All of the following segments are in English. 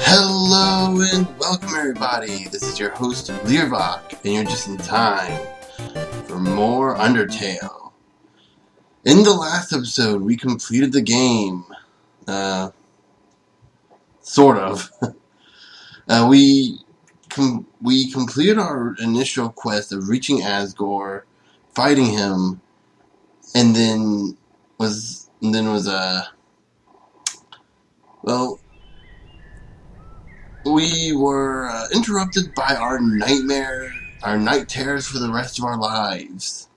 Hello and welcome everybody, this is your host Learvok, and you're just in time for more Undertale. In the last episode, we completed the game. Sort of. We completed our initial quest of reaching Asgore, fighting him, and then we were interrupted by our night terrors for the rest of our lives.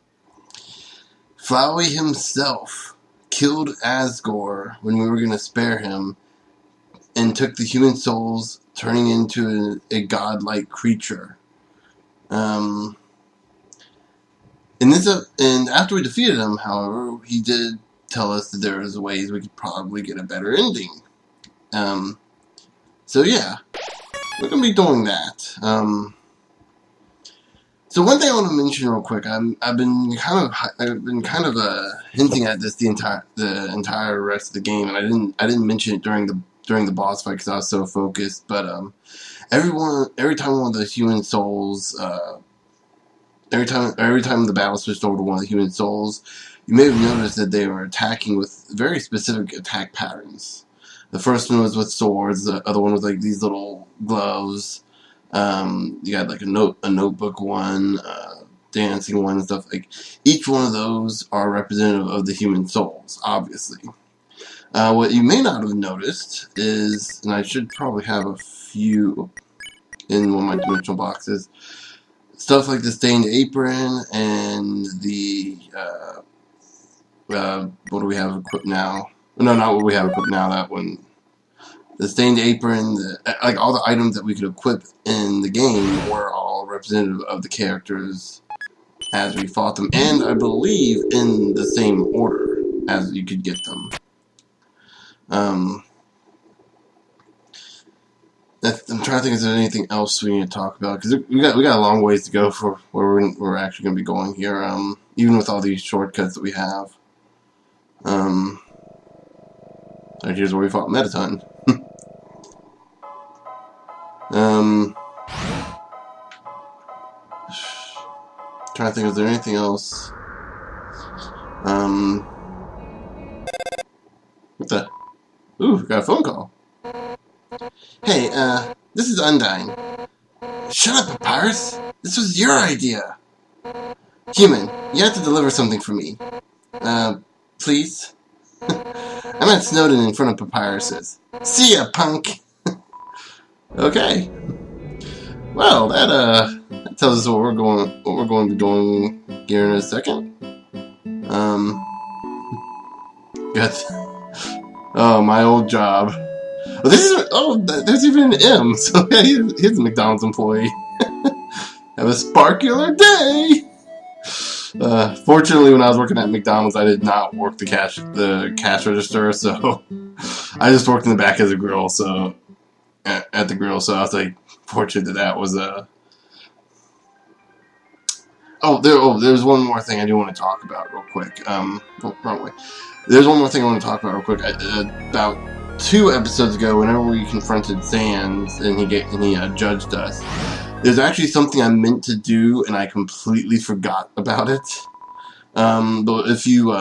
Flowey himself killed Asgore when we were going to spare him, and took the human souls, turning into a godlike creature. And after we defeated him, however, he did tell us that there was ways we could probably get a better ending. So yeah, we're gonna be doing that. So one thing I want to mention real quick, I've been kind of hinting at this the entire rest of the game, and I didn't mention it during the boss fight because I was so focused. But every time one of the human souls, every time the battle switched over to one of the human souls, you may have noticed that they were attacking with very specific attack patterns. The first one was with swords. The other one was like these little gloves. You got like a notebook one, dancing one, and stuff. Like each one of those are representative of the human souls, obviously. What you may not have noticed is, and I should probably have a few in one of my dimensional boxes, stuff like the stained apron and the what do we have equipped now? No, not what we have equipped now. That one, the stained apron, like all the items that we could equip in the game were all representative of the characters as we fought them, and I believe in the same order as you could get them. I'm trying to think if there's anything else we need to talk about, because we got a long ways to go for where we're actually going to be going here. Even with all these shortcuts that we have. Here's where we fought Metaton. Trying to think, is there anything else? What the? Ooh, got a phone call. Hey, this is Undyne. Shut up, Papyrus! This was your idea! Human, you have to deliver something for me. Please? I'm at Snowden in front of Papyrus's. See ya, punk! Okay. Well, that tells us what we're going to be doing here in a second. Oh, my old job. There's even an M, so yeah, he's a McDonald's employee. Have a sparkular day! Fortunately, when I was working at McDonald's, I did not work the cash register, so I just worked in the back as a grill, so at the grill, so I was like fortunate that was there's one more thing I do want to talk about real quick. Wrong way. There's one more thing I want to talk about real quick. About 2 episodes ago, whenever we confronted Sans and he judged us, there's actually something I meant to do and I completely forgot about it. But if you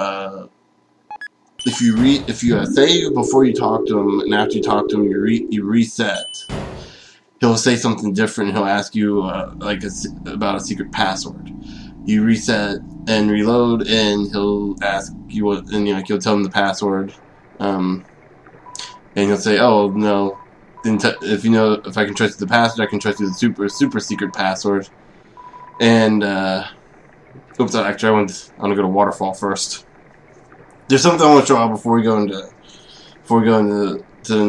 save before you talk to him, and after you talk to him, you reset. He'll say something different. He'll ask you about a secret password. You reset and reload, and he'll ask you what, and you'll tell him the password. And he'll say, "Oh no." Then if I can trust you the password, I can trust you the super secret password. And oops, actually I want to go to Waterfall first. There's something I want to show out before we go into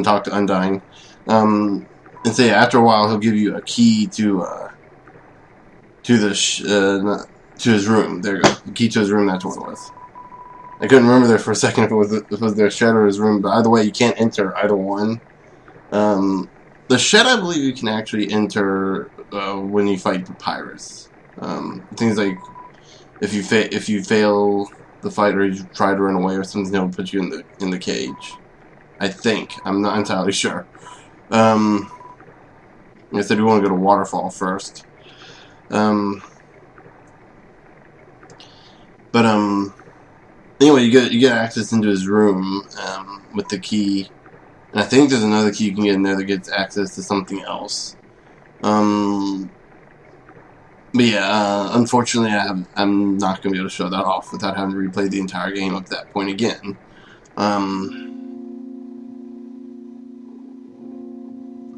talk to Undyne. And say after a while he'll give you a key to his room. There you go. The key to his room. That's what it was. I couldn't remember there for a second if it was their shed or his room. But either way, you can't enter either one. The shed, I believe, you can actually enter when you fight Papyrus. Things like if you fail the fight or you try to run away or something, he'll put you in the cage. I think. I'm not entirely sure. I said we want to go to Waterfall first. Um, but anyway, you get access into his room with the key, and I think there's another key you can get in there that gets access to something else. But yeah, unfortunately, I'm not going to be able to show that off without having to replay the entire game up to that point again.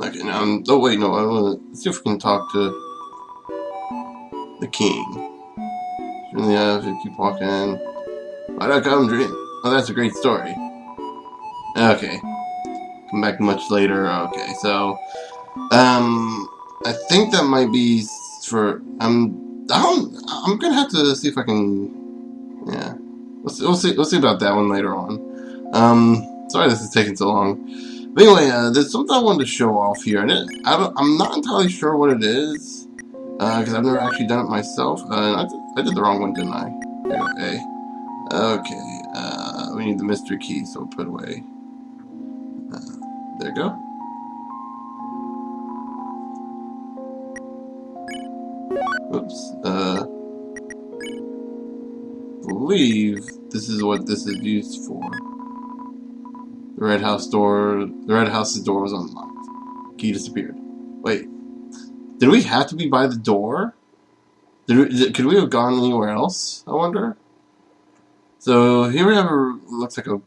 Okay, now, oh wait, no, let's see if we can talk to the king. Yeah, if you keep walking. Why'd I come dream? Oh, that's a great story. Okay. Come back much later. Okay, so, I think that might be for, I'm gonna have to see if I can, yeah. We'll see about that one later on. Sorry this is taking so long. But anyway, there's something I wanted to show off here, and I'm not entirely sure what it is, because I've never actually done it myself. I did the wrong one, didn't I? Okay. Okay, we need the mystery key, so we'll put it away. There you go. Oops. Believe this is what this is used for. The red house's door was unlocked. Key disappeared. Wait. Did we have to be by the door? Could we have gone anywhere else, I wonder? So here we have looks like a,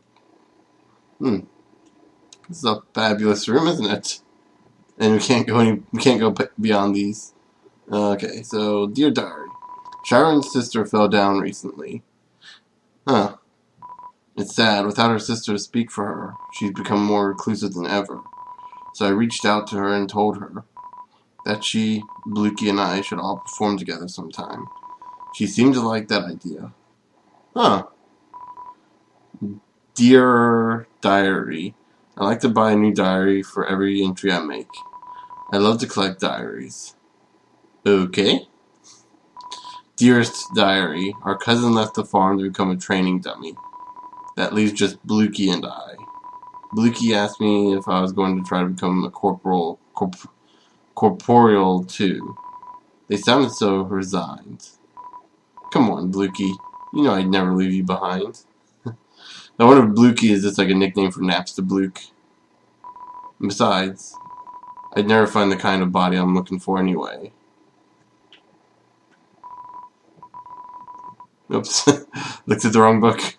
this is a fabulous room, isn't it? And we can't go beyond these. Okay, so dear diary, Sharon's sister fell down recently. Huh. It's sad. Without her sister to speak for her, she's become more reclusive than ever. So I reached out to her and told her that she, Bluky, and I should all perform together sometime. She seemed to like that idea. Huh. Dear diary, I like to buy a new diary for every entry I make. I love to collect diaries. Okay. Dearest diary, our cousin left the farm to become a training dummy. That leaves just Bluky and I. Bluky asked me if I was going to try to become a corporeal too. They sounded so resigned. Come on, Bluky. You know I'd never leave you behind. I wonder if Bluky is just like a nickname for Napster Bluke. And besides, I'd never find the kind of body I'm looking for anyway. Oops. Looked at the wrong book.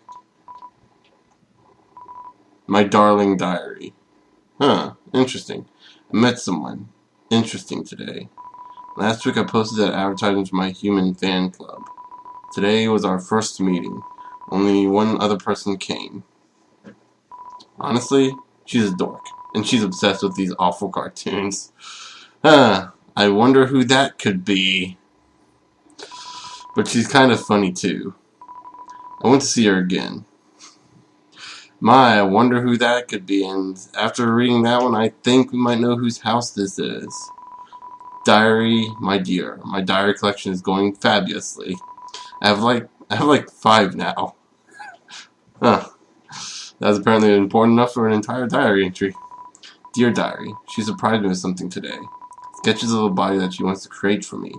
My darling diary. Huh, interesting. I met someone interesting today. Last week I posted that advertisement to my human fan club. Today was our first meeting. Only one other person came. Honestly, she's a dork. And she's obsessed with these awful cartoons. I wonder who that could be. But she's kind of funny too. I want to see her again. I wonder who that could be, and after reading that one, I think we might know whose house this is. Diary, my dear. My diary collection is going fabulously. I have like 5 now. Huh. That's apparently important enough for an entire diary entry. Dear diary, she surprised me with something today. Sketches of a body that she wants to create for me.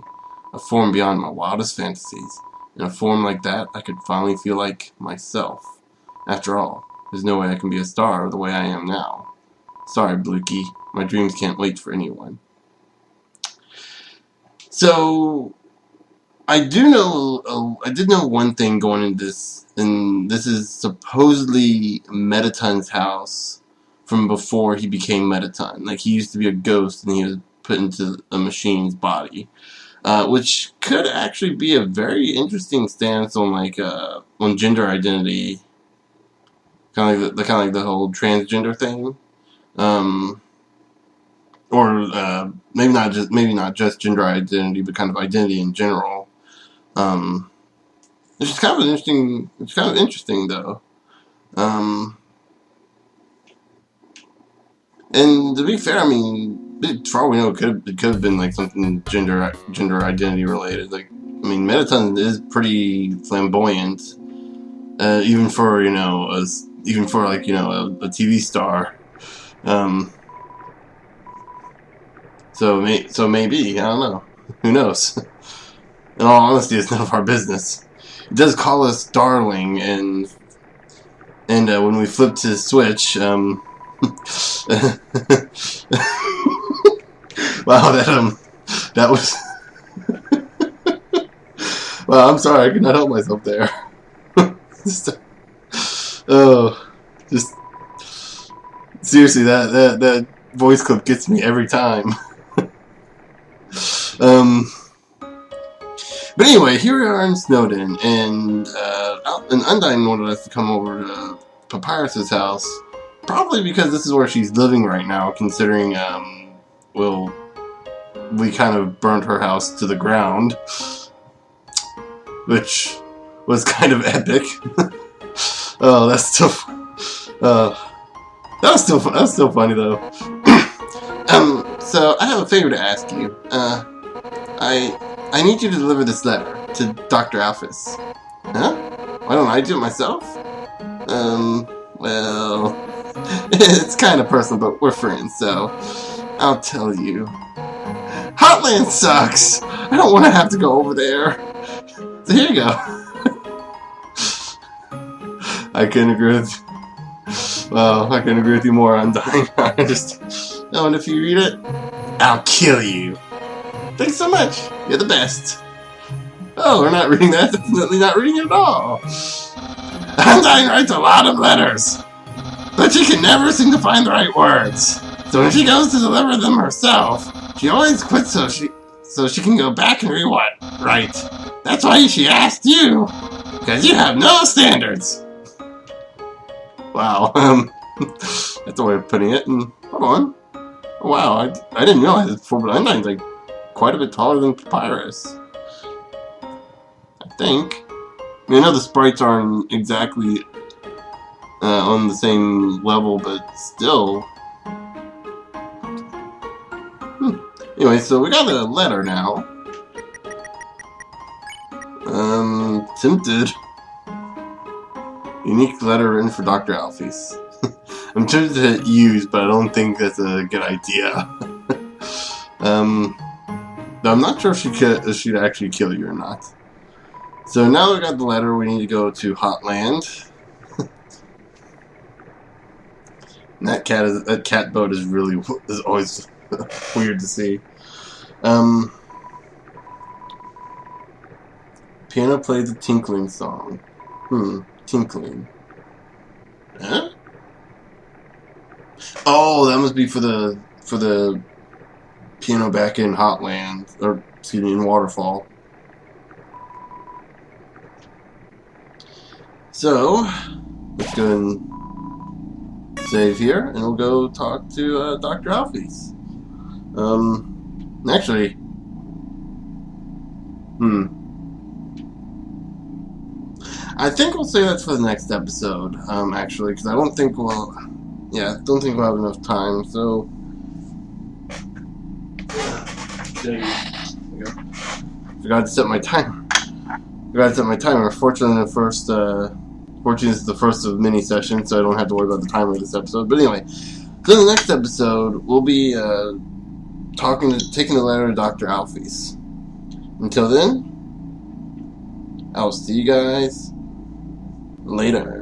A form beyond my wildest fantasies. In a form like that, I could finally feel like myself. After all, there's no way I can be a star the way I am now. Sorry, Bluky. My dreams can't wait for anyone. So, I did know one thing going into this, and this is supposedly Metaton's house from before he became Metaton. Like, he used to be a ghost, and he was put into a machine's body. Which could actually be a very interesting stance on, like, on gender identity. Kind of like the whole transgender thing. Or maybe not just gender identity, but kind of identity in general. It's just kind of interesting. It's kind of interesting though. And to be fair, I mean, for all we know, it could have been like something gender identity related. Like, I mean, Metaton is pretty flamboyant, even for a TV star. So maybe, I don't know. Who knows? In all honesty, it's none of our business. It does call us darling, and when we flip to Switch, wow, that was. Well, I'm sorry, I could not help myself there. Just seriously, that voice clip gets me every time. But anyway, here we are in Snowden, and Undyne wanted us to come over to Papyrus's house, probably because this is where she's living right now, considering, well, we kind of burnt her house to the ground, which was kind of epic. Oh, that's still, that was still funny though. So I have a favor to ask you. I need you to deliver this letter to Dr. Alphys. Huh? Why don't I do it myself? Well, it's kind of personal, but we're friends, so I'll tell you. Hotland sucks! I don't want to have to go over there. So here you go. I couldn't agree with you more, Undyne. And if you read it, I'll kill you. Thanks so much. You're the best. Oh, we're not reading that. Definitely not reading it at all. Undyne writes a lot of letters, but she can never seem to find the right words. So when she goes to deliver them herself, she always quits so she can go back and rewrite. That's why she asked you, because you have no standards. Wow, that's a way of putting it. And hold on. Oh, wow, I didn't realize it before, but Undyne's like quite a bit taller than Papyrus. I think. I mean, I know the sprites aren't exactly on the same level, but still. Anyway, so we got a letter now. Tempted. Unique letter written for Dr. Alphys. I'm tempted to hit use, but I don't think that's a good idea. I'm not sure if she'd actually kill you or not. So now we got the letter, we need to go to Hotland. And that cat boat is always weird to see. Piano plays a tinkling song. Tinkling. Huh? Oh, that must be for the piano back in Hotland, or excuse me, in Waterfall. So let's go and save here, and we'll go talk to Dr. Alphys. Actually, I think we'll say that's for the next episode. Actually, because I don't think we'll have enough time. So there you go. Forgot to set my timer. Fortunately, this is the first of mini sessions, so I don't have to worry about the timer of this episode. But anyway, so in the next episode, we'll be taking the letter to Dr. Alphys. Until then, I'll see you guys later.